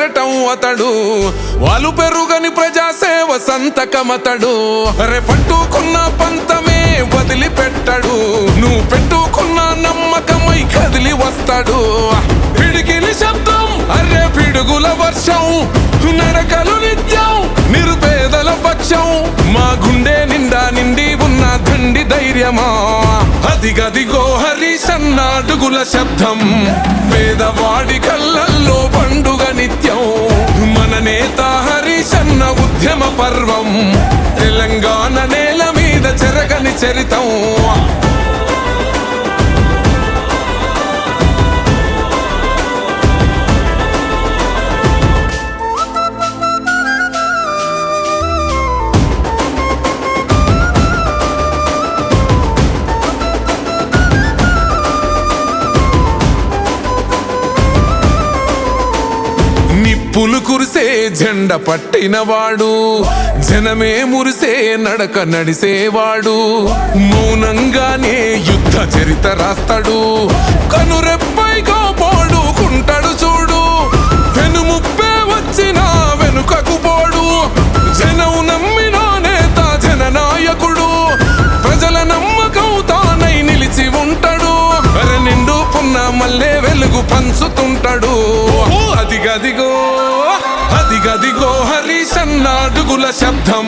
కెరటం అతడు, వాలు పెరుగని ప్రజాసేవ సంతకమతడు. అరే పట్టుకున్న పంతమే వదిలిపెట్టడు, నువ్వు పెట్టుకున్న నమ్మకమై కదిలి వస్తాడు. పిడికిలి శబ్దం అరే పిడుగుల వర్షం, నడకలు నిత్యం నిరుపేదల పక్షం. మా గుండె నిండా నిండి ఉన్న దండి ధైర్యమా, అదిగదిగో హరీశన్న అడుగుల శబ్దం. పేదవాడి కళ్ళల్లో పండుగ నిత్యం, మన నేత హరీశన్న ఉద్యమ పర్వం. తెలంగాణ నేల మీద చెరగని చరితం. నిప్పులు కురిసే జెండ పట్టినవాడు, జనమే మురిసే నడక నడిసేవాడు. మౌనంగానే యుద్ధ చరిత రాస్తాడు, కనురెప్పై కాపాడుకుంటాడు చూడు. వెనుముప్పే వచ్చినా వెనుకకు పోడు, జనం నమ్మిన నేత జననాయకుడు. ప్రజల నమ్మకం తానై నిలిచి ఉంటాడు, నిండు పున్న మల్లె వెలుగు పంచుతుంటాడు. అదిగదిగో అదిగదిగో హరీశన్న అడుగుల శబ్దం.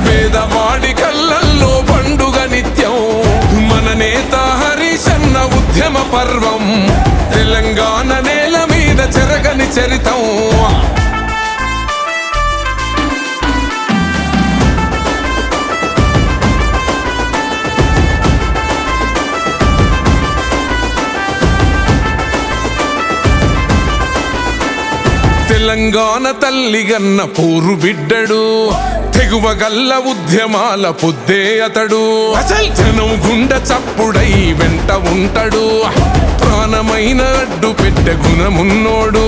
పేదవాడి కళ్ళల్లో పండుగ నిత్యం, మన నేత హరీశన్న ఉద్యమ పర్వం. తెలంగాణ నేల మీద చెరగని చరితం. తెలంగాణ తల్లిగన్న పూరు బిడ్డడు, తెగువగల్ల ఉద్యమాల పొద్దే అతడు. జనం గుండె చప్పుడై వెంట ఉంటాడు, ప్రాణమైన అడ్డు పెట్టె గుణమున్నోడు.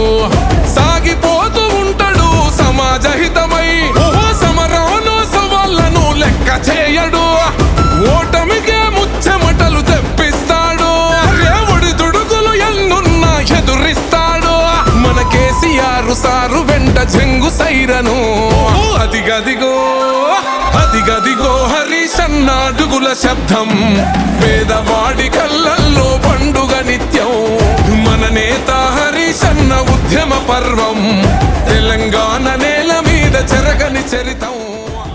సాగిపోతూ ఉంటాడు సమాజ హితమై, సమరాను సవాళ్లను లెక్క చేయడు. ఓటమికే ముచ్చెమటలు తెప్పిస్తాడు, ఒడి దుడుకులు ఎన్నున్నా ఎదురిస్తాడు. మన కేసీఆర్ సారు వెంట జంగు సైరను. అదిగదిగో అదిగదిగో హరీశన్న అడుగుల శబ్దం. పేదవాడి కళ్ళల్లో పండుగ నిత్యం, మన నేత హరీశన్న ఉద్యమ పర్వం. తెలంగాణ నేల మీద చెరగని చరితం.